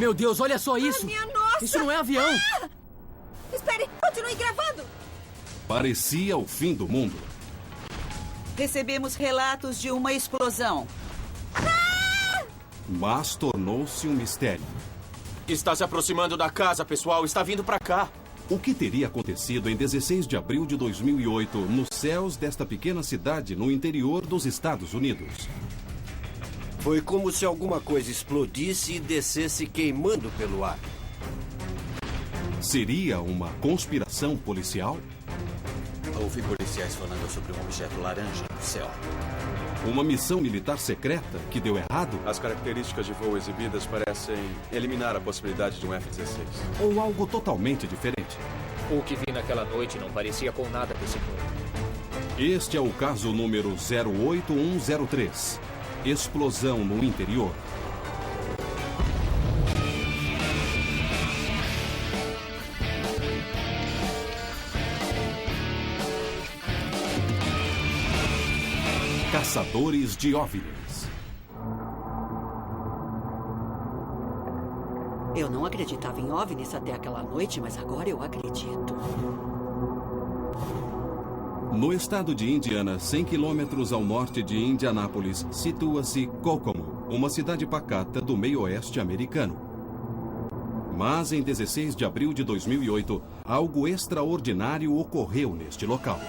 Meu Deus, olha só isso! Minha nossa! Isso não é avião! Espere, continue gravando! Parecia o fim do mundo. Recebemos relatos de uma explosão. Mas tornou-se um mistério. Está se aproximando da casa, pessoal. Está vindo para cá. O que teria acontecido em 16 de abril de 2008 nos céus desta pequena cidade no interior dos Estados Unidos? Foi como se alguma coisa explodisse e descesse queimando pelo ar. Seria uma conspiração policial? Ouvi policiais falando sobre um objeto laranja no céu. Uma missão militar secreta que deu errado? As características de voo exibidas parecem eliminar a possibilidade de um F-16. Ou algo totalmente diferente? O que vi naquela noite não parecia com nada desse mundo. Este é o caso número 08103. Explosão no interior. Caçadores de OVNIs. Eu não acreditava em OVNIs até aquela noite, mas agora eu acredito. No estado de Indiana, 100 quilômetros ao norte de Indianápolis, situa-se Kokomo, uma cidade pacata do meio-oeste americano. Mas em 16 de abril de 2008, algo extraordinário ocorreu neste local.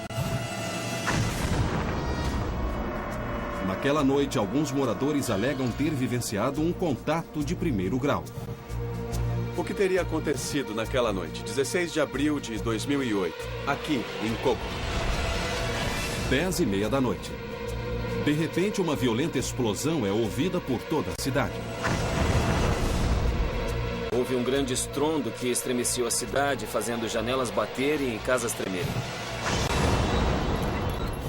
Naquela noite, alguns moradores alegam ter vivenciado um contato de primeiro grau. O que teria acontecido naquela noite, 16 de abril de 2008, aqui em Kokomo? 10h30 da noite. De repente, uma violenta explosão é ouvida por toda a cidade. Houve um grande estrondo que estremeceu a cidade, fazendo janelas baterem e casas tremerem.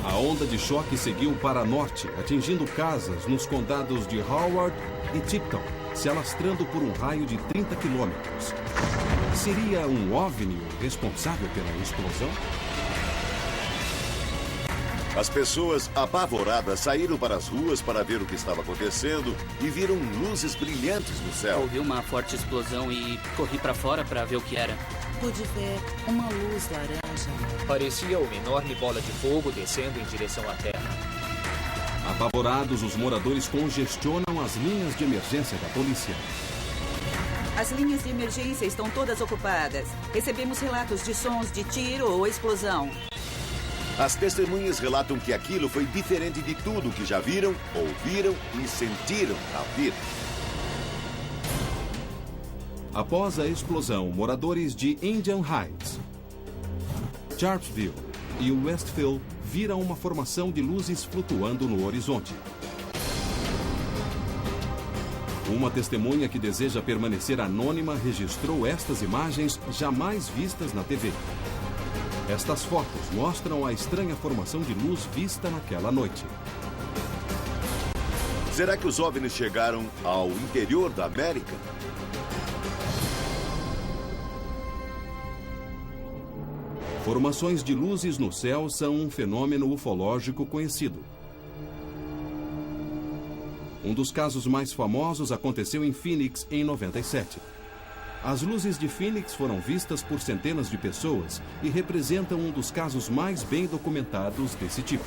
A onda de choque seguiu para norte, atingindo casas nos condados de Howard e Tipton, se alastrando por um raio de 30 quilômetros. Seria um OVNI o responsável pela explosão? As pessoas apavoradas saíram para as ruas para ver o que estava acontecendo e viram luzes brilhantes no céu. Ouvi uma forte explosão e corri para fora para ver o que era. Pude ver uma luz laranja. Parecia uma enorme bola de fogo descendo em direção à terra. Apavorados, os moradores congestionam as linhas de emergência da polícia. As linhas de emergência estão todas ocupadas. Recebemos relatos de sons de tiro ou explosão. As testemunhas relatam que aquilo foi diferente de tudo que já viram, ouviram e sentiram na vida. Após a explosão, moradores de Indian Heights, Sharpsville e Westfield viram uma formação de luzes flutuando no horizonte. Uma testemunha que deseja permanecer anônima registrou estas imagens jamais vistas na TV. Estas fotos mostram a estranha formação de luz vista naquela noite. Será que os OVNIs chegaram ao interior da América? Formações de luzes no céu são um fenômeno ufológico conhecido. Um dos casos mais famosos aconteceu em Phoenix em 97. As luzes de Phoenix foram vistas por centenas de pessoas e representam um dos casos mais bem documentados desse tipo.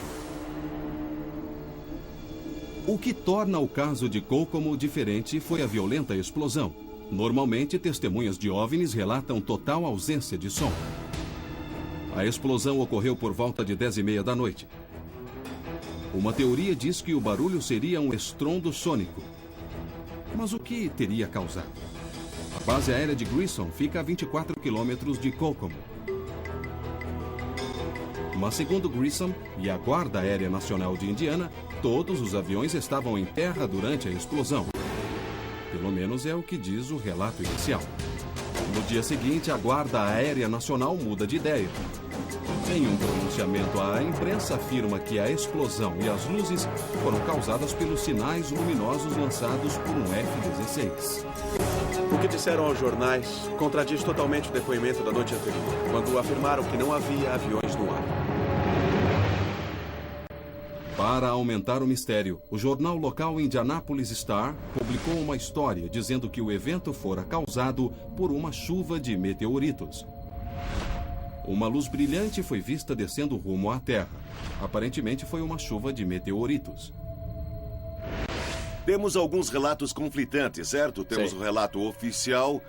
O que torna o caso de Kokomo diferente foi a violenta explosão. Normalmente, testemunhas de OVNIs relatam total ausência de som. A explosão ocorreu por volta de 10h30 da noite. Uma teoria diz que o barulho seria um estrondo sônico. Mas o que teria causado? A base aérea de Grissom fica a 24 quilômetros de Kokomo. Mas segundo Grissom e a Guarda Aérea Nacional de Indiana, todos os aviões estavam em terra durante a explosão. Pelo menos é o que diz o relato inicial. No dia seguinte, a Guarda Aérea Nacional muda de ideia. Em um pronunciamento, a imprensa afirma que a explosão e as luzes foram causadas pelos sinais luminosos lançados por um F-16. O que disseram aos jornais contradiz totalmente o depoimento da noite anterior, quando afirmaram que não havia aviões no ar. Para aumentar o mistério, o jornal local Indianapolis Star publicou uma história dizendo que o evento fora causado por uma chuva de meteoritos. Uma luz brilhante foi vista descendo rumo à Terra. Aparentemente foi uma chuva de meteoritos. Temos alguns relatos conflitantes, certo? Temos o relato oficial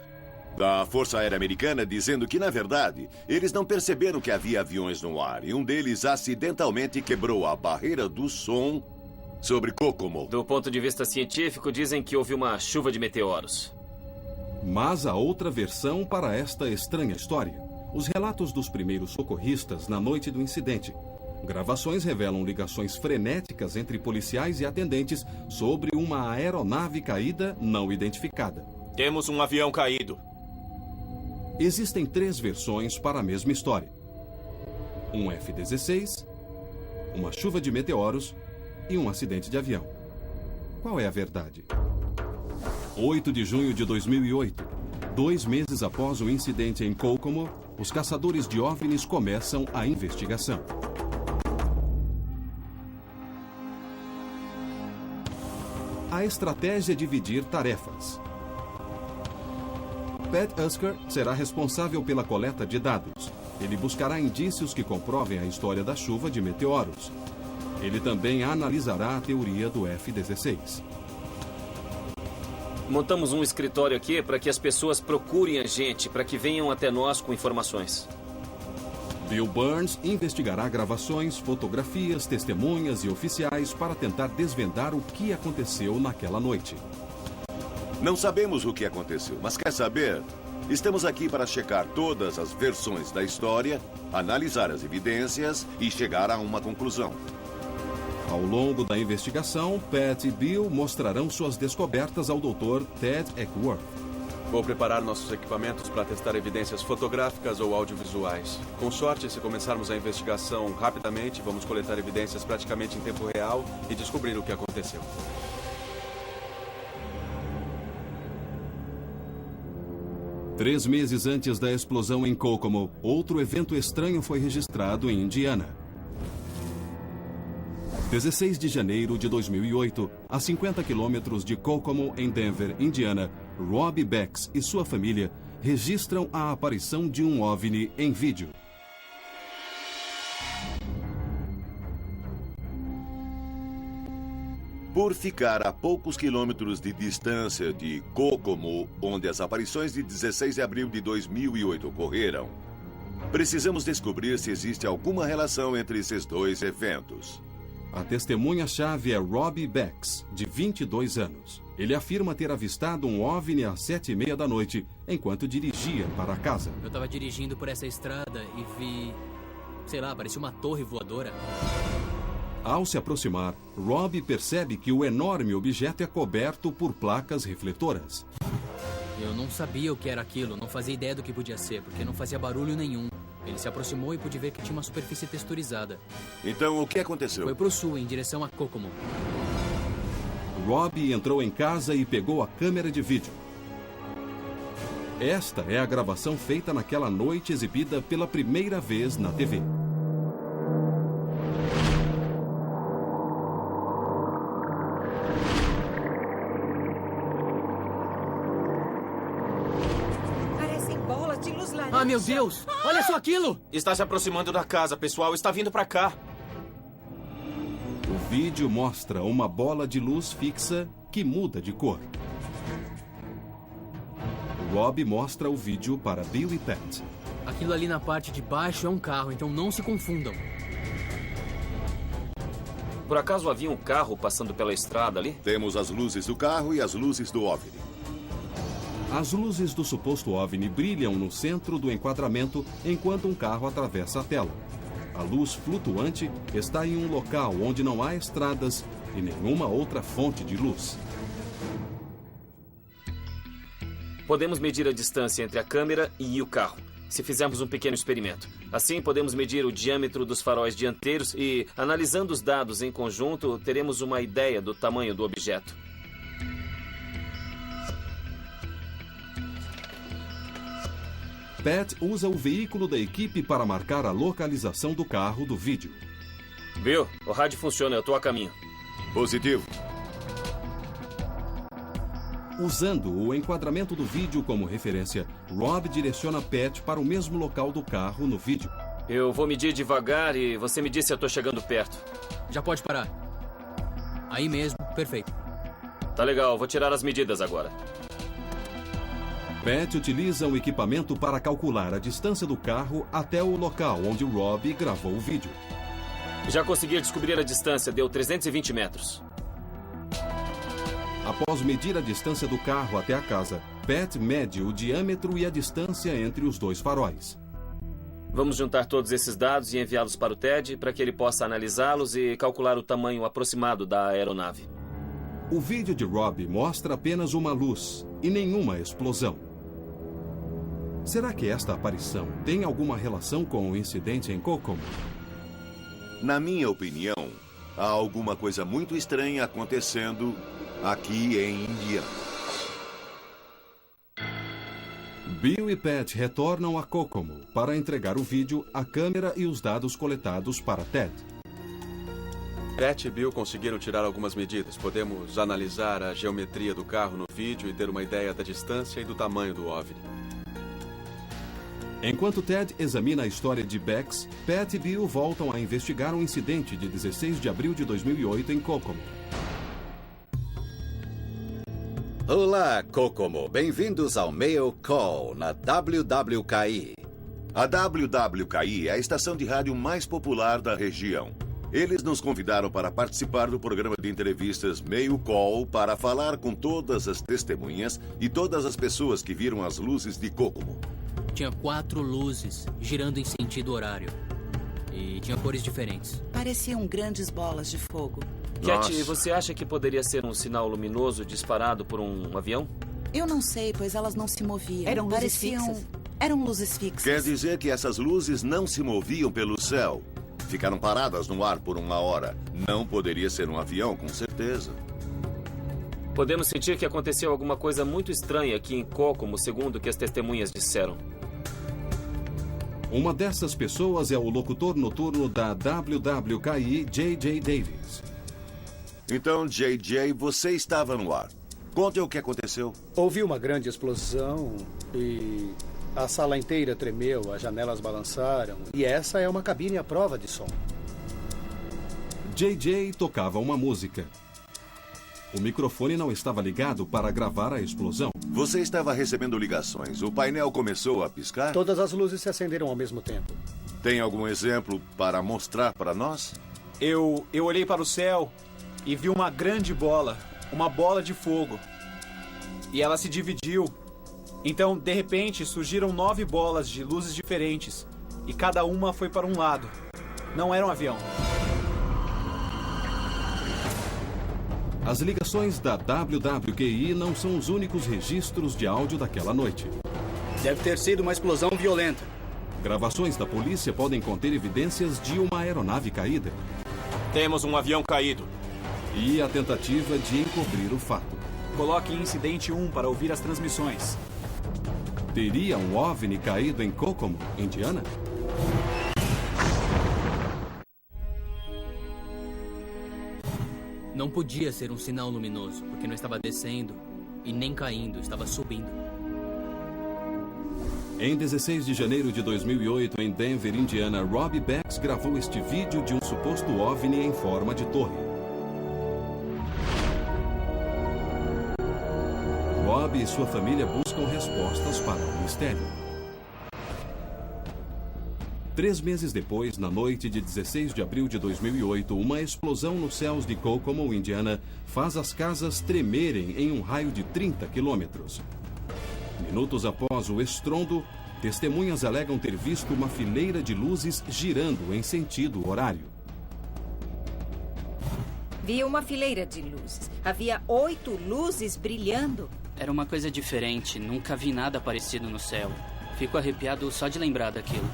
da Força Aérea Americana dizendo que, na verdade, eles não perceberam que havia aviões no ar e um deles acidentalmente quebrou a barreira do som sobre Kokomo. Do ponto de vista científico, dizem que houve uma chuva de meteoros. Mas há outra versão para esta estranha história. Os relatos dos primeiros socorristas na noite do incidente. Gravações revelam ligações frenéticas entre policiais e atendentes sobre uma aeronave caída não identificada. Temos um avião caído. Existem 3 versões para a mesma história. Um F-16, uma chuva de meteoros e um acidente de avião. Qual é a verdade? 8 de junho de 2008. 2 meses após o incidente em Kokomo, os caçadores de OVNIs começam a investigação. A estratégia é dividir tarefas. Pat Usker será responsável pela coleta de dados. Ele buscará indícios que comprovem a história da chuva de meteoros. Ele também analisará a teoria do F-16. Montamos um escritório aqui para que as pessoas procurem a gente, para que venham até nós com informações. Bill Burns investigará gravações, fotografias, testemunhas e oficiais para tentar desvendar o que aconteceu naquela noite. Não sabemos o que aconteceu, mas quer saber? Estamos aqui para checar todas as versões da história, analisar as evidências e chegar a uma conclusão. Ao longo da investigação, Pat e Bill mostrarão suas descobertas ao Dr. Ted Eckworth. Vou preparar nossos equipamentos para testar evidências fotográficas ou audiovisuais. Com sorte, se começarmos a investigação rapidamente, vamos coletar evidências praticamente em tempo real e descobrir o que aconteceu. Três meses antes da explosão em Kokomo, outro evento estranho foi registrado em Indiana. 16 de janeiro de 2008, a 50 quilômetros de Kokomo, em Denver, Indiana, Rob Becks e sua família registram a aparição de um OVNI em vídeo. Por ficar a poucos quilômetros de distância de Kokomo, onde as aparições de 16 de abril de 2008 ocorreram, precisamos descobrir se existe alguma relação entre esses dois eventos. A testemunha-chave é Rob Becks, de 22 anos. Ele afirma ter avistado um OVNI às 7h30 da noite, enquanto dirigia para casa. Eu estava dirigindo por essa estrada e vi... sei lá, parecia uma torre voadora. Ao se aproximar, Rob percebe que o enorme objeto é coberto por placas refletoras. Eu não sabia o que era aquilo, não fazia ideia do que podia ser, porque não fazia barulho nenhum. Ele se aproximou e pude ver que tinha uma superfície texturizada. Então, o que aconteceu? Foi pro sul, em direção a Kokomo. Rob entrou em casa e pegou a câmera de vídeo. Esta é a gravação feita naquela noite, exibida pela primeira vez na TV. Ah, meu Deus! Olha só aquilo! Está se aproximando da casa, pessoal. Está vindo para cá. O vídeo mostra uma bola de luz fixa que muda de cor. Rob mostra o vídeo para Bill e Pat. Aquilo ali na parte de baixo é um carro, então não se confundam. Por acaso havia um carro passando pela estrada ali? Temos as luzes do carro e as luzes do OVNI. As luzes do suposto OVNI brilham no centro do enquadramento enquanto um carro atravessa a tela. A luz flutuante está em um local onde não há estradas e nenhuma outra fonte de luz. Podemos medir a distância entre a câmera e o carro, se fizermos um pequeno experimento. Assim, podemos medir o diâmetro dos faróis dianteiros e, analisando os dados em conjunto, teremos uma ideia do tamanho do objeto. Pat usa o veículo da equipe para marcar a localização do carro do vídeo. Bill, o rádio funciona, eu tô a caminho. Positivo. Usando o enquadramento do vídeo como referência, Rob direciona Pat para o mesmo local do carro no vídeo. Eu vou medir devagar e você me diz se eu tô chegando perto. Já pode parar. Aí mesmo, perfeito. Tá legal, vou tirar as medidas agora. Pat utiliza o equipamento para calcular a distância do carro até o local onde Rob gravou o vídeo. Já consegui descobrir a distância, deu 320 metros. Após medir a distância do carro até a casa, Pat mede o diâmetro e a distância entre os dois faróis. Vamos juntar todos esses dados e enviá-los para o Ted para que ele possa analisá-los e calcular o tamanho aproximado da aeronave. O vídeo de Rob mostra apenas uma luz e nenhuma explosão. Será que esta aparição tem alguma relação com o incidente em Kokomo? Na minha opinião, há alguma coisa muito estranha acontecendo aqui em Indiana. Bill e Pat retornam a Kokomo para entregar o vídeo, a câmera e os dados coletados para Ted. Pat e Bill conseguiram tirar algumas medidas. Podemos analisar a geometria do carro no vídeo e ter uma ideia da distância e do tamanho do OVNI. Enquanto Ted examina a história de Bex, Pat e Bill voltam a investigar um incidente de 16 de abril de 2008 em Kokomo. Olá, Kokomo. Bem-vindos ao Mail Call na WWKI. A WWKI é a estação de rádio mais popular da região. Eles nos convidaram para participar do programa de entrevistas Mail Call para falar com todas as testemunhas e todas as pessoas que viram as luzes de Kokomo. Tinha 4 luzes girando em sentido horário. E tinha cores diferentes. Pareciam grandes bolas de fogo. Cat, você acha que poderia ser um sinal luminoso disparado por um avião? Eu não sei, pois elas não se moviam. Eram luzes fixas? Eram luzes fixas. Quer dizer que essas luzes não se moviam pelo céu. Ficaram paradas no ar por 1 hora. Não poderia ser um avião, com certeza. Podemos sentir que aconteceu alguma coisa muito estranha aqui em Kokomo, segundo o que as testemunhas disseram. Uma dessas pessoas é o locutor noturno da WWKI, J.J. Davis. Então, J.J., você estava no ar. Conte o que aconteceu. Houve uma grande explosão e a sala inteira tremeu, as janelas balançaram. E essa é uma cabine à prova de som. J.J. tocava uma música. O microfone não estava ligado para gravar a explosão. Você estava recebendo ligações. O painel começou a piscar? Todas as luzes se acenderam ao mesmo tempo. Tem algum exemplo para mostrar para nós? Eu olhei para o céu e vi uma grande bola, uma bola de fogo. E ela se dividiu. Então, de repente, surgiram 9 bolas de luzes diferentes. E cada uma foi para um lado. Não era um avião. As ligações da WWKI não são os únicos registros de áudio daquela noite. Deve ter sido uma explosão violenta. Gravações da polícia podem conter evidências de uma aeronave caída. Temos um avião caído. E a tentativa de encobrir o fato. Coloque incidente 1 para ouvir as transmissões. Teria um OVNI caído em Kokomo, Indiana? Não podia ser um sinal luminoso, porque não estava descendo e nem caindo, estava subindo. Em 16 de janeiro de 2008, em Denver, Indiana, Rob Bex gravou este vídeo de um suposto OVNI em forma de torre. Rob e sua família buscam respostas para o mistério. 3 meses depois, na noite de 16 de abril de 2008, uma explosão nos céus de Kokomo, Indiana, faz as casas tremerem em um raio de 30 quilômetros. Minutos após o estrondo, testemunhas alegam ter visto uma fileira de luzes girando em sentido horário. Vi uma fileira de luzes. Havia 8 luzes brilhando. Era uma coisa diferente. Nunca vi nada parecido no céu. Fico arrepiado só de lembrar daquilo.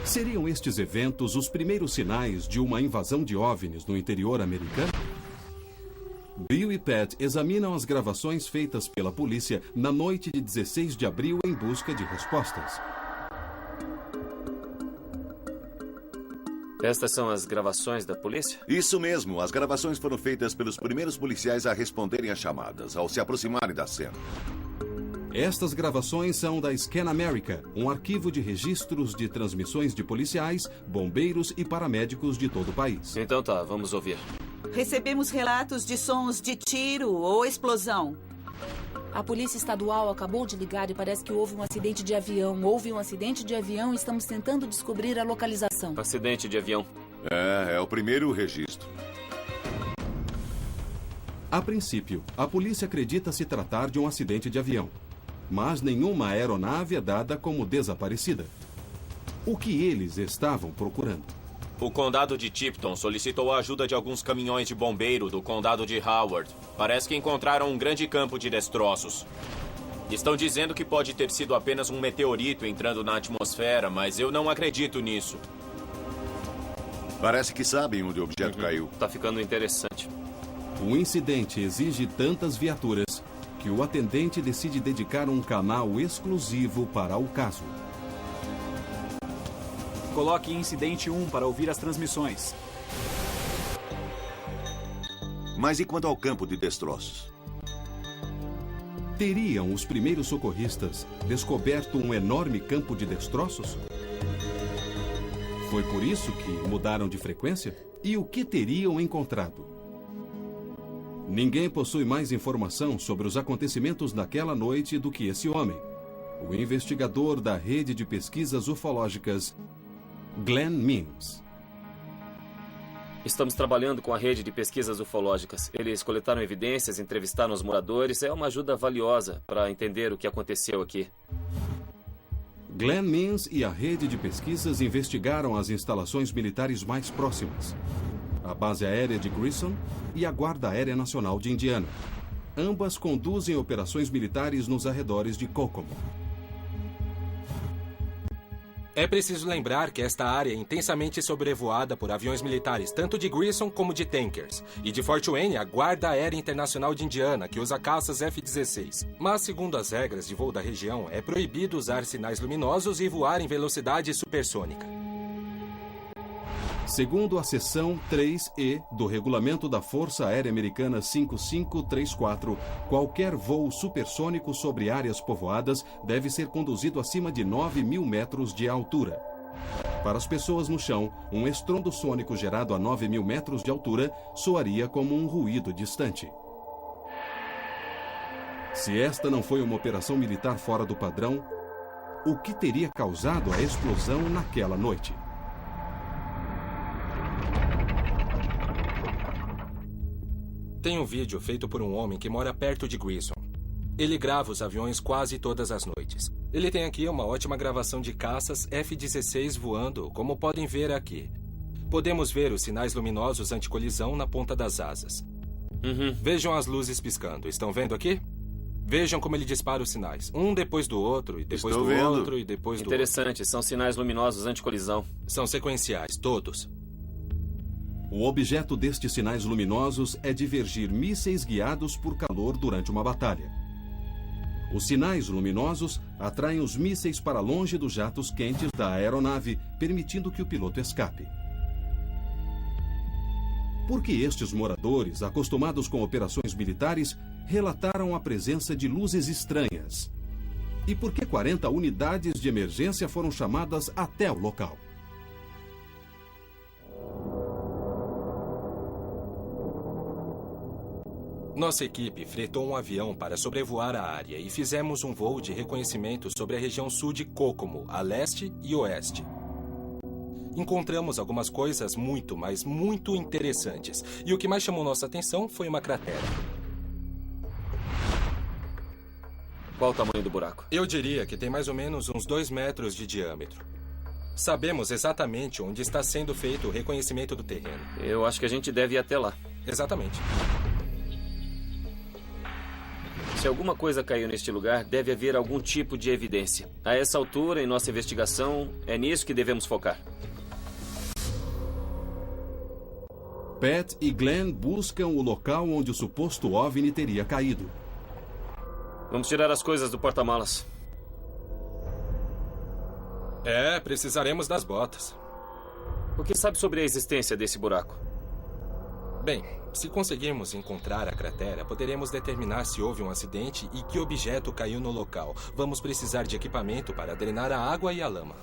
Seriam estes eventos os primeiros sinais de uma invasão de OVNIs no interior americano? Bill e Pat examinam as gravações feitas pela polícia na noite de 16 de abril em busca de respostas. Estas são as gravações da polícia? Isso mesmo. As gravações foram feitas pelos primeiros policiais a responderem às chamadas, ao se aproximarem da cena. Estas gravações são da Scan America, um arquivo de registros de transmissões de policiais, bombeiros e paramédicos de todo o país. Então tá, vamos ouvir. Recebemos relatos de sons de tiro ou explosão. A Polícia Estadual acabou de ligar e parece que houve um acidente de avião. Houve um acidente de avião e estamos tentando descobrir a localização. Acidente de avião. É o primeiro registro. A princípio, a polícia acredita se tratar de um acidente de avião. Mas nenhuma aeronave é dada como desaparecida. O que eles estavam procurando? O condado de Tipton solicitou a ajuda de alguns caminhões de bombeiro do condado de Howard. Parece que encontraram um grande campo de destroços. Estão dizendo que pode ter sido apenas um meteorito entrando na atmosfera, mas eu não acredito nisso. Parece que sabem onde o objeto caiu. Tá ficando interessante. O incidente exige tantas viaturas que o atendente decide dedicar um canal exclusivo para o caso. Coloque incidente 1 para ouvir as transmissões. Mas e quanto ao campo de destroços? Teriam os primeiros socorristas descoberto um enorme campo de destroços? Foi por isso que mudaram de frequência? E o que teriam encontrado? Ninguém possui mais informação sobre os acontecimentos daquela noite do que esse homem, o investigador da rede de pesquisas ufológicas, Glenn Mims. Estamos trabalhando com a rede de pesquisas ufológicas. Eles coletaram evidências, entrevistaram os moradores. É uma ajuda valiosa para entender o que aconteceu aqui. Glenn Mims e a rede de pesquisas investigaram as instalações militares mais próximas. A base aérea de Grissom e a Guarda Aérea Nacional de Indiana. Ambas conduzem operações militares nos arredores de Kokomo. É preciso lembrar que esta área é intensamente sobrevoada por aviões militares, tanto de Grissom como de tankers. E de Fort Wayne, a Guarda Aérea Internacional de Indiana, que usa caças F-16. Mas, segundo as regras de voo da região, é proibido usar sinais luminosos e voar em velocidade supersônica. Segundo a seção 3E do regulamento da Força Aérea Americana 5534, qualquer voo supersônico sobre áreas povoadas deve ser conduzido acima de 9.000 metros de altura. Para as pessoas no chão, um estrondo sônico gerado a 9.000 metros de altura soaria como um ruído distante. Se esta não foi uma operação militar fora do padrão, o que teria causado a explosão naquela noite? Tem um vídeo feito por um homem que mora perto de Grissom. Ele grava os aviões quase todas as noites. Ele tem aqui uma ótima gravação de caças F-16 voando, como podem ver aqui. Podemos ver os sinais luminosos anticolisão na ponta das asas. Vejam as luzes piscando. Estão vendo aqui? Vejam como ele dispara os sinais. Um depois do outro, e depois do outro, e depois do outro. Interessante, são sinais luminosos anticolisão. São sequenciais, todos. O objeto destes sinais luminosos é divergir mísseis guiados por calor durante uma batalha. Os sinais luminosos atraem os mísseis para longe dos jatos quentes da aeronave, permitindo que o piloto escape. Por que estes moradores, acostumados com operações militares, relataram a presença de luzes estranhas? E por que 40 unidades de emergência foram chamadas até o local? Nossa equipe fretou um avião para sobrevoar a área e fizemos um voo de reconhecimento sobre a região sul de Kokomo, a leste e oeste. Encontramos algumas coisas muito, mas muito interessantes. E o que mais chamou nossa atenção foi uma cratera. Qual o tamanho do buraco? Eu diria que tem mais ou menos uns 2 metros de diâmetro. Sabemos exatamente onde está sendo feito o reconhecimento do terreno. Eu acho que a gente deve ir até lá. Exatamente. Se alguma coisa caiu neste lugar, deve haver algum tipo de evidência. A essa altura, em nossa investigação, é nisso que devemos focar. Pat e Glenn buscam o local onde o suposto OVNI teria caído. Vamos tirar as coisas do porta-malas. Precisaremos das botas. O que sabe sobre a existência desse buraco? Bem, se conseguirmos encontrar a cratera, poderemos determinar se houve um acidente e que objeto caiu no local. Vamos precisar de equipamento para drenar a água e a lama.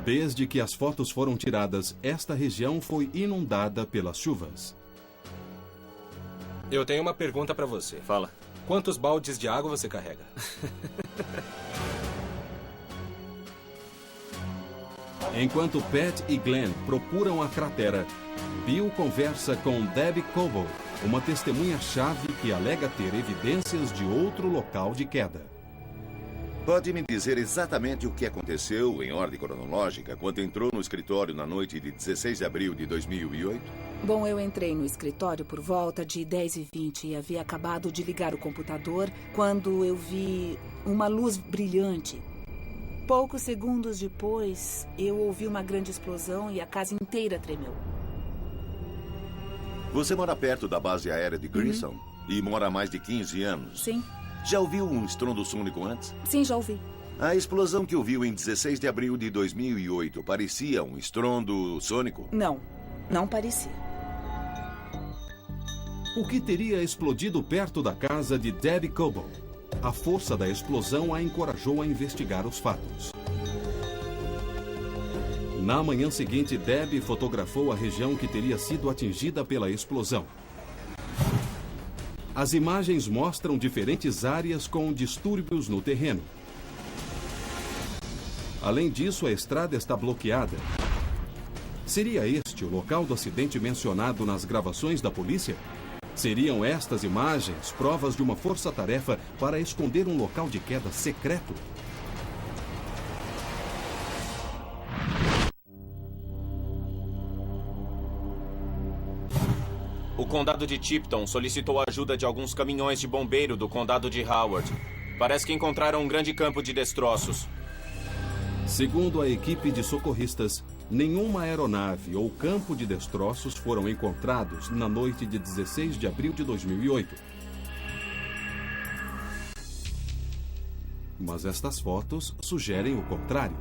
Desde que as fotos foram tiradas, esta região foi inundada pelas chuvas. Eu tenho uma pergunta para você. Fala. Quantos baldes de água você carrega? Enquanto Pat e Glenn procuram a cratera, Bill conversa com Debbie Coble, uma testemunha-chave que alega ter evidências de outro local de queda. Pode me dizer exatamente o que aconteceu, em ordem cronológica, quando entrou no escritório na noite de 16 de abril de 2008? Bom, eu entrei no escritório por volta de 10h20 e havia acabado de ligar o computador quando eu vi uma luz brilhante. Poucos segundos depois, eu ouvi uma grande explosão e a casa inteira tremeu. Você mora perto da base aérea de Grissom e mora há mais de 15 anos. Sim. Já ouviu um estrondo sônico antes? Sim, já ouvi. A explosão que ouviu em 16 de abril de 2008 parecia um estrondo sônico? Não, não parecia. O que teria explodido perto da casa de Debbie Coble? A força da explosão a encorajou a investigar os fatos. Na manhã seguinte, Debbie fotografou a região que teria sido atingida pela explosão. As imagens mostram diferentes áreas com distúrbios no terreno. Além disso, a estrada está bloqueada. Seria este o local do acidente mencionado nas gravações da polícia? Seriam estas imagens provas de uma força-tarefa para esconder um local de queda secreto? O condado de Tipton solicitou a ajuda de alguns caminhões de bombeiro do condado de Howard. Parece que encontraram um grande campo de destroços. Segundo a equipe de socorristas, nenhuma aeronave ou campo de destroços foram encontrados na noite de 16 de abril de 2008. Mas estas fotos sugerem o contrário.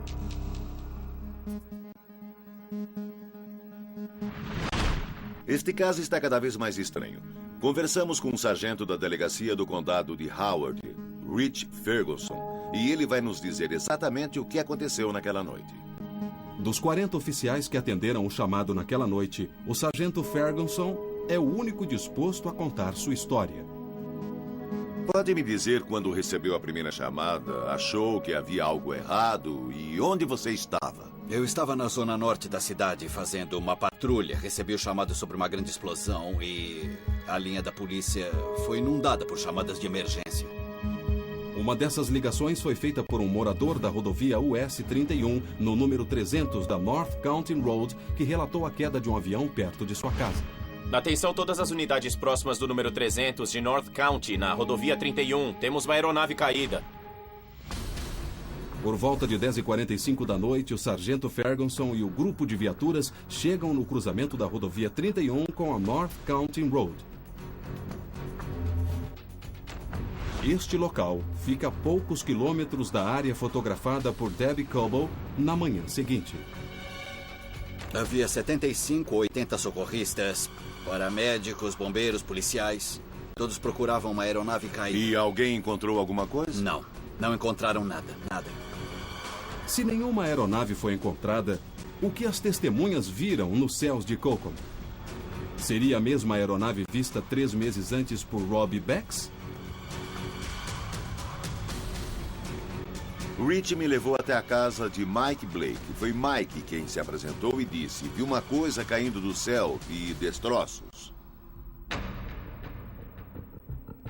Este caso está cada vez mais estranho. Conversamos com um sargento da delegacia do condado de Howard, Rich Ferguson, e ele vai nos dizer exatamente o que aconteceu naquela noite. Dos 40 oficiais que atenderam o chamado naquela noite, o sargento Ferguson é o único disposto a contar sua história. Pode me dizer quando recebeu a primeira chamada, achou que havia algo errado e onde você estava? Eu estava na zona norte da cidade fazendo uma patrulha. Recebi o chamado sobre uma grande explosão e a linha da polícia foi inundada por chamadas de emergência. Uma dessas ligações foi feita por um morador da rodovia US 31, no número 300 da North County Road, que relatou a queda de um avião perto de sua casa. Atenção todas as unidades próximas do número 300 de North County, na rodovia 31. Temos uma aeronave caída. Por volta de 10h45 da noite, o sargento Ferguson e o grupo de viaturas chegam no cruzamento da rodovia 31 com a North County Road. Este local fica a poucos quilômetros da área fotografada por Debbie Coble na manhã seguinte. Havia 75 ou 80 socorristas, paramédicos, bombeiros, policiais. Todos procuravam uma aeronave caída. E alguém encontrou alguma coisa? Não, não encontraram nada, nada. Se nenhuma aeronave foi encontrada, o que as testemunhas viram nos céus de Kokomo? Seria a mesma aeronave vista 3 meses antes por Robbie Becks? Rich me levou até a casa de Mike Blake. Foi Mike quem se apresentou e disse: viu uma coisa caindo do céu e destroços.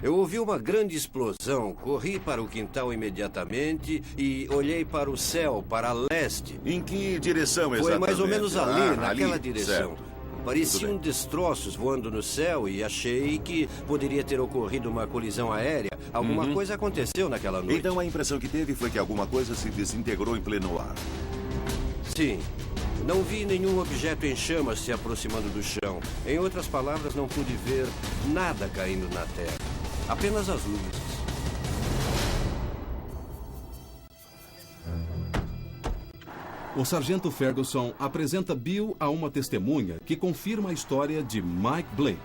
Eu ouvi uma grande explosão, corri para o quintal imediatamente e olhei para o céu, para leste. Em que direção exatamente? Foi mais ou menos ali, naquela direção. Certo. Pareciam destroços voando no céu e achei que poderia ter ocorrido uma colisão aérea. Alguma coisa aconteceu naquela noite. Então a impressão que teve foi que alguma coisa se desintegrou em pleno ar. Sim. Não vi nenhum objeto em chamas se aproximando do chão. Em outras palavras, não pude ver nada caindo na terra. Apenas as luzes. O sargento Ferguson apresenta Bill a uma testemunha que confirma a história de Mike Blake.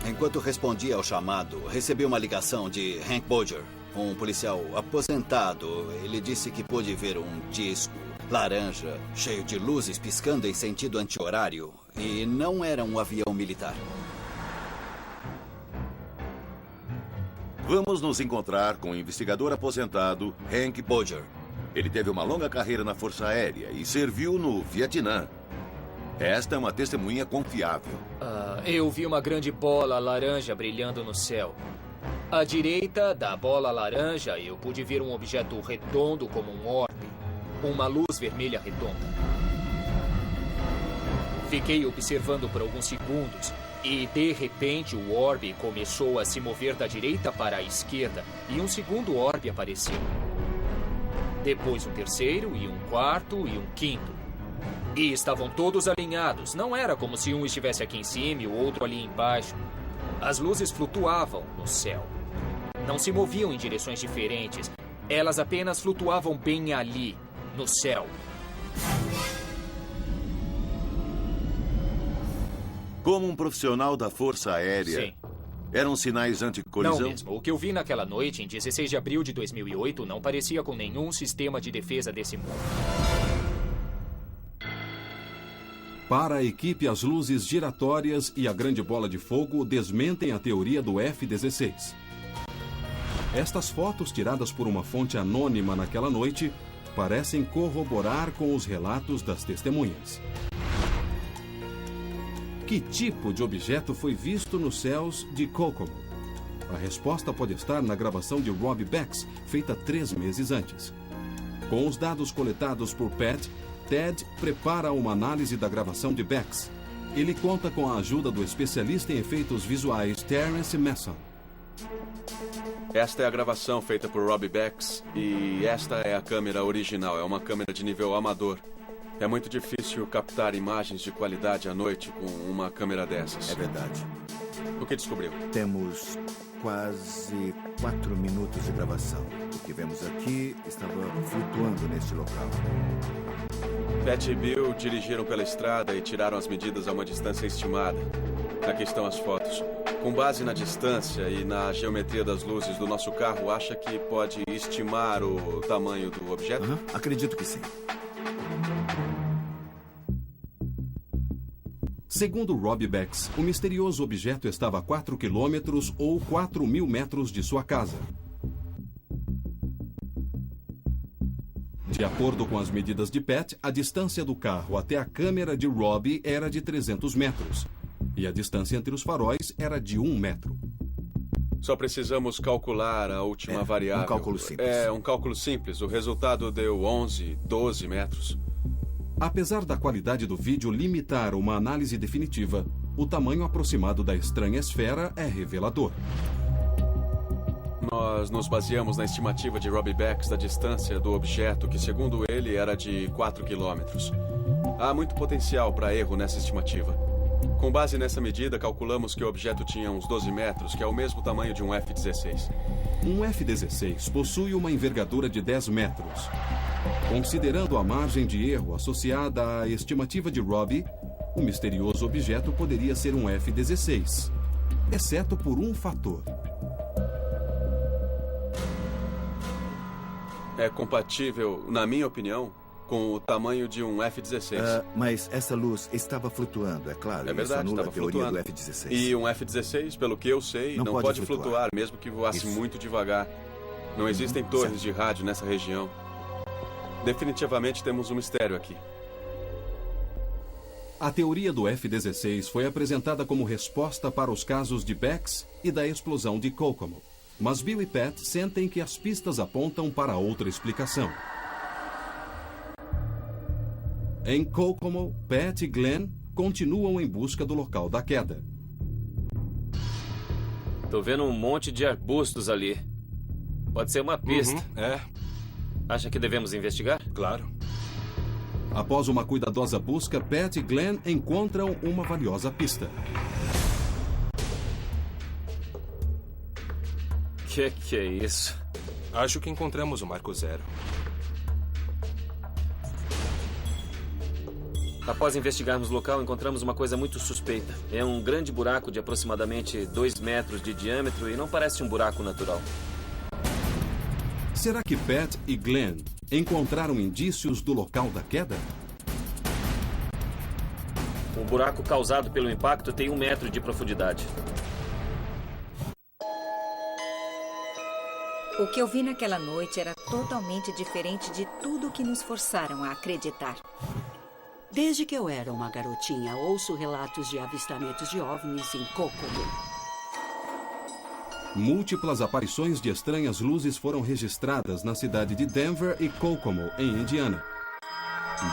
Enquanto respondia ao chamado, recebi uma ligação de Hank Bodger, um policial aposentado. Ele disse que pôde ver um disco laranja, cheio de luzes piscando em sentido anti-horário, e não era um avião militar. Vamos nos encontrar com o investigador aposentado Hank Bodger. Ele teve uma longa carreira na Força Aérea e serviu no Vietnã. Esta é uma testemunha confiável. Eu vi uma grande bola laranja brilhando no céu. À direita da bola laranja, eu pude ver um objeto redondo como um orbe. Uma luz vermelha redonda. Fiquei observando por alguns segundos e, de repente, o orbe começou a se mover da direita para a esquerda e um segundo orbe apareceu. Depois um terceiro e um quarto e um quinto. E estavam todos alinhados. Não era como se um estivesse aqui em cima e o outro ali embaixo. As luzes flutuavam no céu. Não se moviam em direções diferentes. Elas apenas flutuavam bem ali, no céu. Como um profissional da Força Aérea, Sim. Eram sinais anticolisão? Não mesmo. O que eu vi naquela noite, em 16 de abril de 2008, não parecia com nenhum sistema de defesa desse mundo. Para a equipe, as luzes giratórias e a grande bola de fogo desmentem a teoria do F-16. Estas fotos, tiradas por uma fonte anônima naquela noite, parecem corroborar com os relatos das testemunhas. Que tipo de objeto foi visto nos céus de Kokomo? A resposta pode estar na gravação de Robbie Becks, feita 3 meses antes. Com os dados coletados por Pat, Ted prepara uma análise da gravação de Becks. Ele conta com a ajuda do especialista em efeitos visuais Terence Masson. Esta é a gravação feita por Robbie Becks e esta é a câmera original. É uma câmera de nível amador. É muito difícil captar imagens de qualidade à noite com uma câmera dessas. É verdade. O que descobriu? Temos quase 4 minutos de gravação. O que vemos aqui estava flutuando neste local. Pat e Bill dirigiram pela estrada e tiraram as medidas a uma distância estimada. Aqui estão as fotos. Com base na distância e na geometria das luzes do nosso carro, acha que pode estimar o tamanho do objeto? Acredito que sim. Segundo Robbie Becks, o misterioso objeto estava a 4 quilômetros ou 4.000 metros de sua casa. De acordo com as medidas de Pat, a distância do carro até a câmera de Robbie era de 300 metros. E a distância entre os faróis era de 1 metro. Só precisamos calcular a última variável. Um cálculo simples. É, um cálculo simples. O resultado deu 11, 12 metros. Apesar da qualidade do vídeo limitar uma análise definitiva, o tamanho aproximado da estranha esfera é revelador. Nós nos baseamos na estimativa de Robbie Becks da distância do objeto, que segundo ele era de 4 quilômetros. Há muito potencial para erro nessa estimativa. Com base nessa medida, calculamos que o objeto tinha uns 12 metros, que é o mesmo tamanho de um F-16. Um F-16 possui uma envergadura de 10 metros. Considerando a margem de erro associada à estimativa de Robbie, o misterioso objeto poderia ser um F-16, exceto por um fator. É compatível, na minha opinião, com o tamanho de um F-16. Mas essa luz estava flutuando, é claro. É verdade, isso anula estava a teoria flutuando. do F-16. E um F-16, pelo que eu sei, não pode flutuar, mesmo que voasse muito devagar. Não existem torres de rádio nessa região. Definitivamente temos um mistério aqui. A teoria do F-16 foi apresentada como resposta para os casos de Becks e da explosão de Kokomo. Mas Bill e Pat sentem que as pistas apontam para outra explicação. Em Kokomo, Pat e Glenn continuam em busca do local da queda. Tô vendo um monte de arbustos ali. Pode ser uma pista. Acha que devemos investigar? Claro. Após uma cuidadosa busca, Pat e Glenn encontram uma valiosa pista. Que é isso? Acho que encontramos o marco zero. Após investigarmos o local, encontramos uma coisa muito suspeita. É um grande buraco de aproximadamente 2 metros de diâmetro e não parece um buraco natural. Será que Pat e Glenn encontraram indícios do local da queda? O buraco causado pelo impacto tem 1 metro de profundidade. O que eu vi naquela noite era totalmente diferente de tudo que nos forçaram a acreditar. Desde que eu era uma garotinha, ouço relatos de avistamentos de OVNIs em Kokomo. Múltiplas aparições de estranhas luzes foram registradas na cidade de Denver e Kokomo, em Indiana.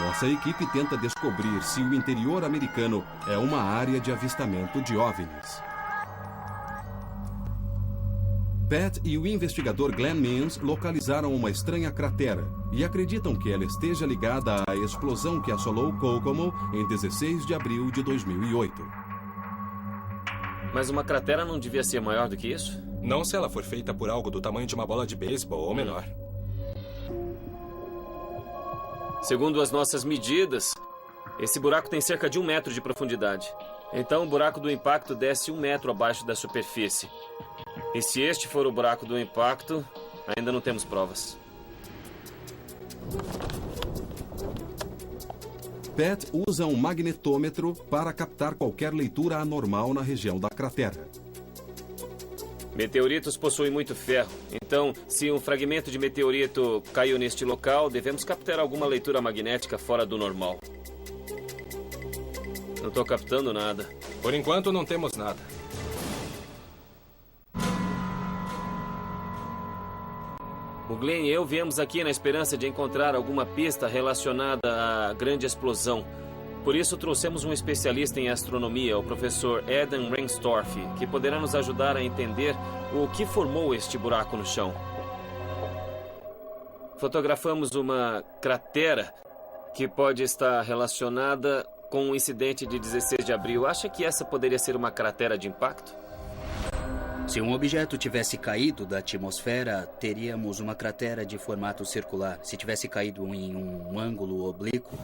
Nossa equipe tenta descobrir se o interior americano é uma área de avistamento de OVNIs. Pat e o investigador Glenn Means localizaram uma estranha cratera e acreditam que ela esteja ligada à explosão que assolou Kokomo em 16 de abril de 2008. Mas uma cratera não devia ser maior do que isso? Não se ela for feita por algo do tamanho de uma bola de beisebol ou menor. Segundo as nossas medidas, esse buraco tem cerca de 1 metro de profundidade. Então o buraco do impacto desce 1 metro abaixo da superfície. E se este for o buraco do impacto, ainda não temos provas. Pat usa um magnetômetro para captar qualquer leitura anormal na região da cratera. Meteoritos possuem muito ferro. Então, se um fragmento de meteorito caiu neste local, devemos captar alguma leitura magnética fora do normal. Não estou captando nada. Por enquanto, não temos nada. O Glenn e eu viemos aqui na esperança de encontrar alguma pista relacionada à grande explosão. Por isso, trouxemos um especialista em astronomia, o professor Eden Rengstorff, que poderá nos ajudar a entender o que formou este buraco no chão. Fotografamos uma cratera que pode estar relacionada com o incidente de 16 de abril. Acha que essa poderia ser uma cratera de impacto? Se um objeto tivesse caído da atmosfera, teríamos uma cratera de formato circular. Se tivesse caído em um ângulo oblíquo,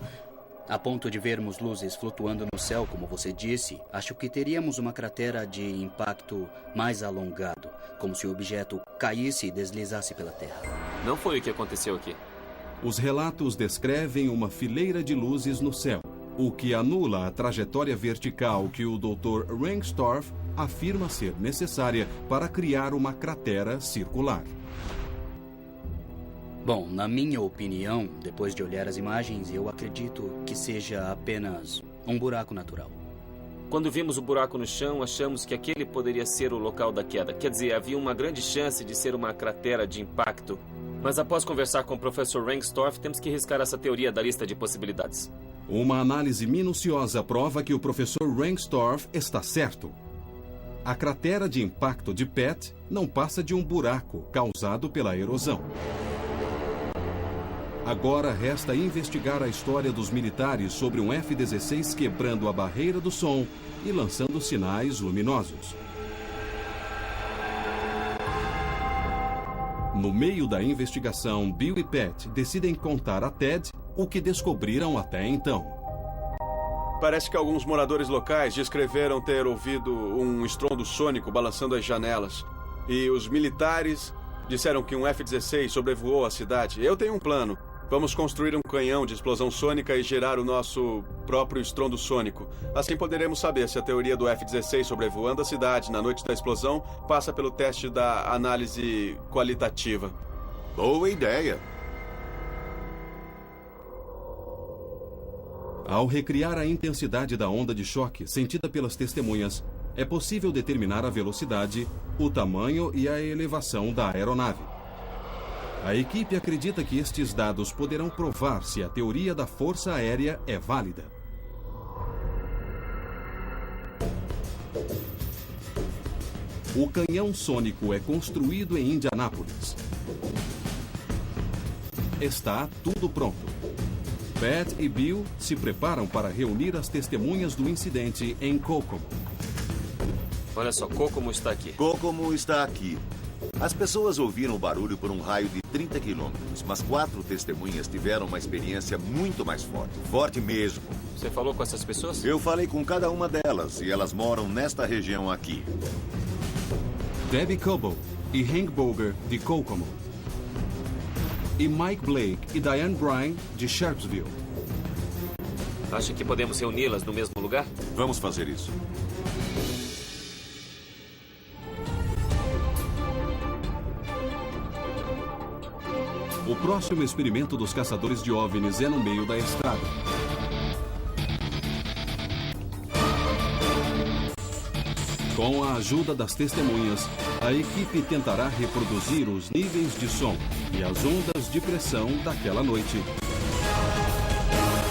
a ponto de vermos luzes flutuando no céu, como você disse, acho que teríamos uma cratera de impacto mais alongado, como se o objeto caísse e deslizasse pela Terra. Não foi o que aconteceu aqui. Os relatos descrevem uma fileira de luzes no céu, o que anula a trajetória vertical que o Dr. Rengstorff afirma ser necessária para criar uma cratera circular. Bom, na minha opinião, depois de olhar as imagens, eu acredito que seja apenas um buraco natural. Quando vimos o buraco no chão, achamos que aquele poderia ser o local da queda. Quer dizer, havia uma grande chance de ser uma cratera de impacto. Mas após conversar com o professor Rengstorff, temos que riscar essa teoria da lista de possibilidades. Uma análise minuciosa prova que o professor Rengstorff está certo. A cratera de impacto de Pat não passa de um buraco causado pela erosão. Agora resta investigar a história dos militares sobre um F-16 quebrando a barreira do som e lançando sinais luminosos. No meio da investigação, Bill e Pat decidem contar a Ted o que descobriram até então. Parece que alguns moradores locais descreveram ter ouvido um estrondo sônico balançando as janelas. E os militares disseram que um F-16 sobrevoou a cidade. Eu tenho um plano. Vamos construir um canhão de explosão sônica e gerar o nosso próprio estrondo sônico. Assim poderemos saber se a teoria do F-16 sobrevoando a cidade na noite da explosão passa pelo teste da análise qualitativa. Boa ideia. Ao recriar a intensidade da onda de choque sentida pelas testemunhas, é possível determinar a velocidade, o tamanho e a elevação da aeronave. A equipe acredita que estes dados poderão provar se a teoria da força aérea é válida. O canhão sônico é construído em Indianápolis. Está tudo pronto. Pat e Bill se preparam para reunir as testemunhas do incidente em Kokomo. Olha só, Kokomo está aqui. Kokomo está aqui. As pessoas ouviram o barulho por um raio de 30 quilômetros, mas 4 testemunhas tiveram uma experiência muito mais forte. Forte mesmo. Você falou com essas pessoas? Eu falei com cada uma delas e elas moram nesta região aqui. Debbie Coble e Hank Boger, de Kokomo. E Mike Blake e Diane Bryan, de Sharpsville. Acha que podemos reuni-las no mesmo lugar? Vamos fazer isso. O próximo experimento dos caçadores de OVNIs é no meio da estrada. Com a ajuda das testemunhas, a equipe tentará reproduzir os níveis de som e as ondas de pressão daquela noite,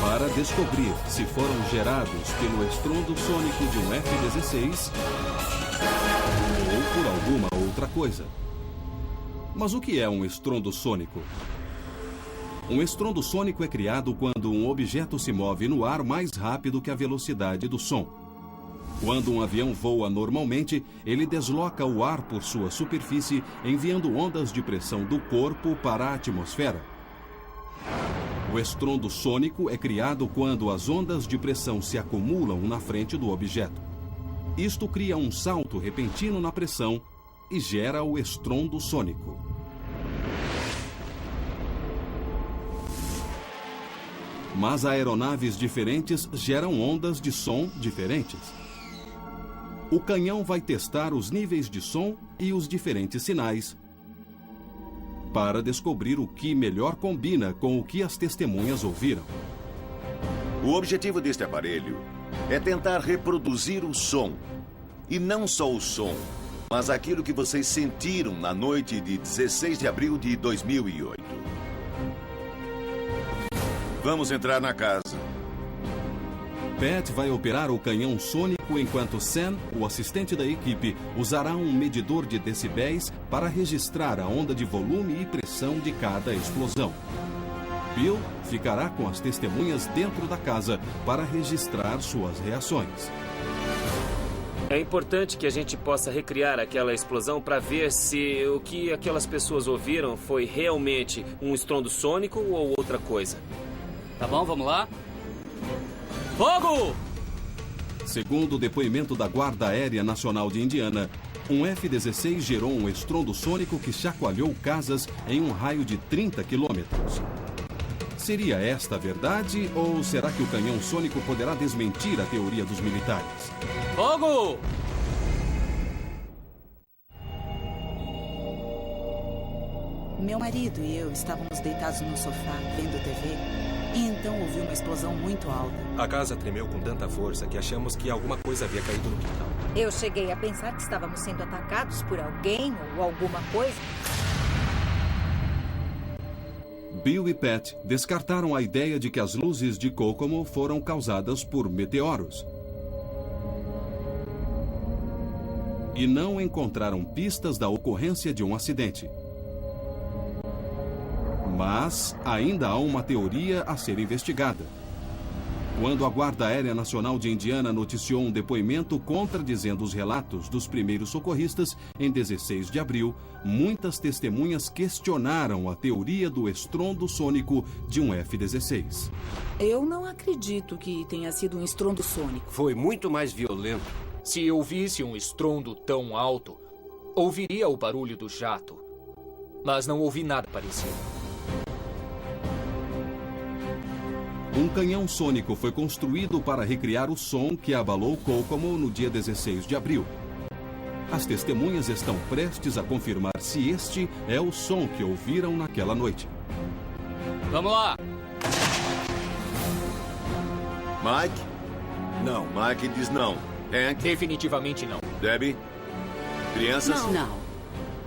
para descobrir se foram gerados pelo estrondo sônico de um F-16 ou por alguma outra coisa. Mas o que é um estrondo sônico? Um estrondo sônico é criado quando um objeto se move no ar mais rápido que a velocidade do som. Quando um avião voa normalmente, ele desloca o ar por sua superfície, enviando ondas de pressão do corpo para a atmosfera. O estrondo sônico é criado quando as ondas de pressão se acumulam na frente do objeto. Isto cria um salto repentino na pressão e gera o estrondo sônico. Mas aeronaves diferentes geram ondas de som diferentes. O canhão vai testar os níveis de som e os diferentes sinais para descobrir o que melhor combina com o que as testemunhas ouviram. O objetivo deste aparelho é tentar reproduzir o som. E não só o som, mas aquilo que vocês sentiram na noite de 16 de abril de 2008. Vamos entrar na casa. Pat vai operar o canhão sônico enquanto Sam, o assistente da equipe, usará um medidor de decibéis para registrar a onda de volume e pressão de cada explosão. Bill ficará com as testemunhas dentro da casa para registrar suas reações. É importante que a gente possa recriar aquela explosão para ver se o que aquelas pessoas ouviram foi realmente um estrondo sônico ou outra coisa. Tá bom, vamos lá? Fogo! Segundo o depoimento da Guarda Aérea Nacional de Indiana, um F-16 gerou um estrondo sônico que chacoalhou casas em um raio de 30 quilômetros. Seria esta a verdade ou será que o canhão sônico poderá desmentir a teoria dos militares? Fogo! Meu marido e eu estávamos deitados no sofá, vendo TV, e então ouvi uma explosão muito alta. A casa tremeu com tanta força que achamos que alguma coisa havia caído no quintal. Eu cheguei a pensar que estávamos sendo atacados por alguém ou alguma coisa. Bill e Pat descartaram a ideia de que as luzes de Kokomo foram causadas por meteoros. E não encontraram pistas da ocorrência de um acidente. Mas ainda há uma teoria a ser investigada. Quando a Guarda Aérea Nacional de Indiana noticiou um depoimento contradizendo os relatos dos primeiros socorristas em 16 de abril, muitas testemunhas questionaram a teoria do estrondo sônico de um F-16. Eu não acredito que tenha sido um estrondo sônico. Foi muito mais violento. Se eu visse um estrondo tão alto, ouviria o barulho do jato. Mas não ouvi nada parecido. Um canhão sônico foi construído para recriar o som que abalou Kokomo no dia 16 de abril. As testemunhas estão prestes a confirmar se este é o som que ouviram naquela noite. Vamos lá! Mike? Não, Mike diz não. Hank? Definitivamente não. Debbie? Crianças? Não.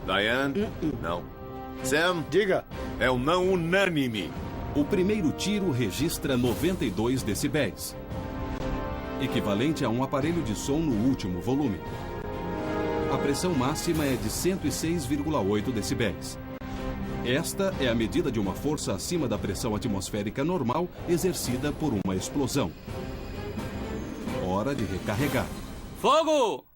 Diane? Não. Sam? Diga. É um não unânime. O primeiro tiro registra 92 decibéis, equivalente a um aparelho de som no último volume. A pressão máxima é de 106,8 decibéis. Esta é a medida de uma força acima da pressão atmosférica normal exercida por uma explosão. Hora de recarregar. Fogo!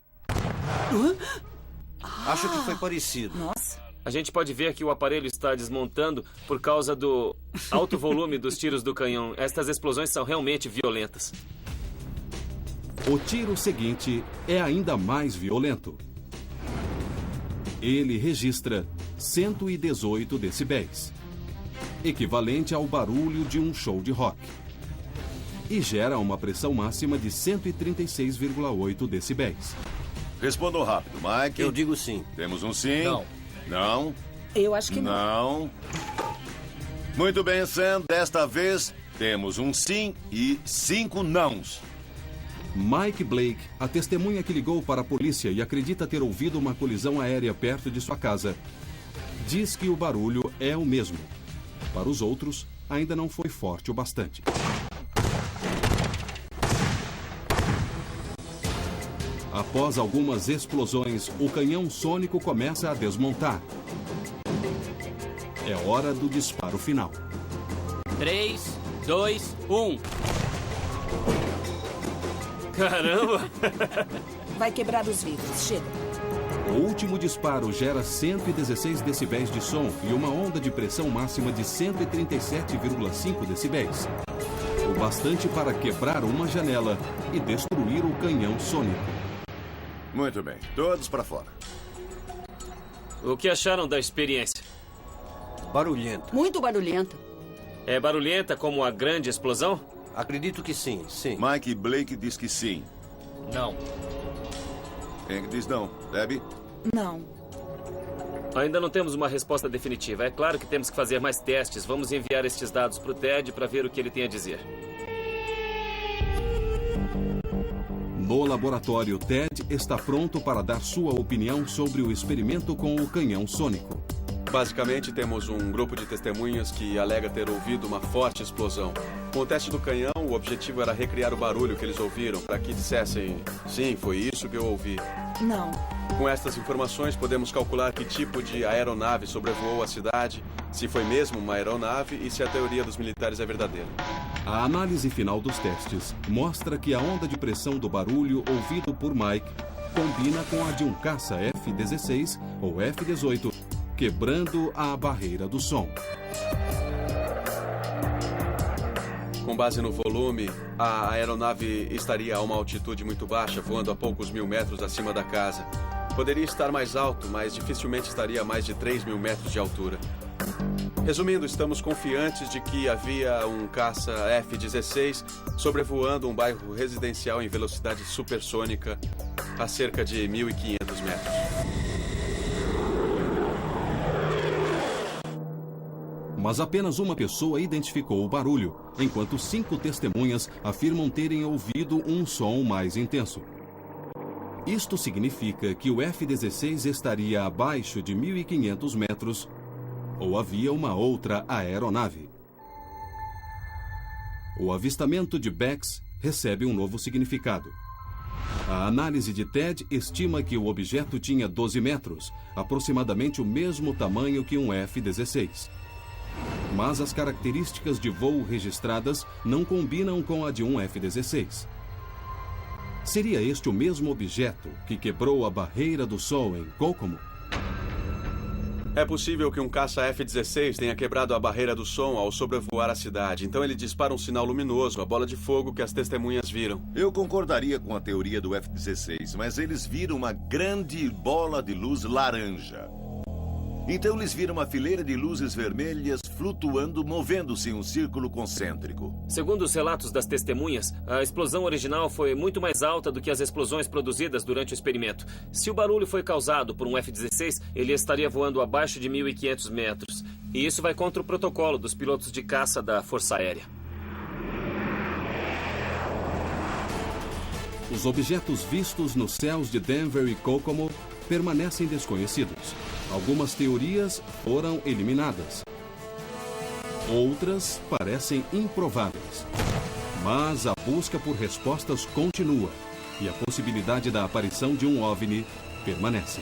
Acho que foi parecido. Nossa. A gente pode ver que o aparelho está desmontando por causa do alto volume dos tiros do canhão. Estas explosões são realmente violentas. O tiro seguinte é ainda mais violento. Ele registra 118 decibéis, equivalente ao barulho de um show de rock, e gera uma pressão máxima de 136,8 decibéis. Respondam rápido, Mike. Eu digo sim. Temos um sim? Não. Não? Eu acho que não. Não. Muito bem, Sam. Desta vez, temos um sim e 5 nãos. Mike Blake, a testemunha que ligou para a polícia e acredita ter ouvido uma colisão aérea perto de sua casa, diz que o barulho é o mesmo. Para os outros, ainda não foi forte o bastante. Após algumas explosões, o canhão sônico começa a desmontar. É hora do disparo final. 3, 2, 1. Caramba! Vai quebrar os vidros. Chega. O último disparo gera 116 decibéis de som e uma onda de pressão máxima de 137,5 decibéis. O bastante para quebrar uma janela e destruir o canhão sônico. Muito bem. Todos para fora. O que acharam da experiência? Barulhenta. Muito barulhenta. É barulhenta como a grande explosão? Acredito que sim, sim. Mike Blake diz que sim. Não. Quem é que diz não? Debbie? Não. Ainda não temos uma resposta definitiva. É claro que temos que fazer mais testes. Vamos enviar estes dados para o Ted para ver o que ele tem a dizer. No laboratório, Ted está pronto para dar sua opinião sobre o experimento com o canhão sônico. Basicamente, temos um grupo de testemunhas que alega ter ouvido uma forte explosão. Com o teste do canhão, o objetivo era recriar o barulho que eles ouviram, para que dissessem, sim, foi isso que eu ouvi. Não. Com estas informações, podemos calcular que tipo de aeronave sobrevoou a cidade, se foi mesmo uma aeronave e se a teoria dos militares é verdadeira. A análise final dos testes mostra que a onda de pressão do barulho ouvido por Mike combina com a de um caça F-16 ou F-18, quebrando a barreira do som. Com base no volume, a aeronave estaria a uma altitude muito baixa, voando a poucos mil metros acima da casa. Poderia estar mais alto, mas dificilmente estaria a mais de 3.000 metros de altura. Resumindo, estamos confiantes de que havia um caça F-16 sobrevoando um bairro residencial em velocidade supersônica a cerca de 1.500 metros. Mas apenas uma pessoa identificou o barulho, enquanto 5 testemunhas afirmam terem ouvido um som mais intenso. Isto significa que o F-16 estaria abaixo de 1.500 metros ou havia uma outra aeronave. O avistamento de Bex recebe um novo significado. A análise de Ted estima que o objeto tinha 12 metros, aproximadamente o mesmo tamanho que um F-16. Mas as características de voo registradas não combinam com a de um F-16. Seria este o mesmo objeto que quebrou a barreira do som em Kokomo? É possível que um caça F-16 tenha quebrado a barreira do som ao sobrevoar a cidade. Então ele dispara um sinal luminoso, a bola de fogo que as testemunhas viram. Eu concordaria com a teoria do F-16, mas eles viram uma grande bola de luz laranja. Então eles viram uma fileira de luzes vermelhas flutuando, movendo-se em um círculo concêntrico. Segundo os relatos das testemunhas, a explosão original foi muito mais alta do que as explosões produzidas durante o experimento. Se o barulho foi causado por um F-16, ele estaria voando abaixo de 1.500 metros. E isso vai contra o protocolo dos pilotos de caça da Força Aérea. Os objetos vistos nos céus de Denver e Kokomo permanecem desconhecidos. Algumas teorias foram eliminadas. Outras parecem improváveis. Mas a busca por respostas continua e a possibilidade da aparição de um OVNI permanece.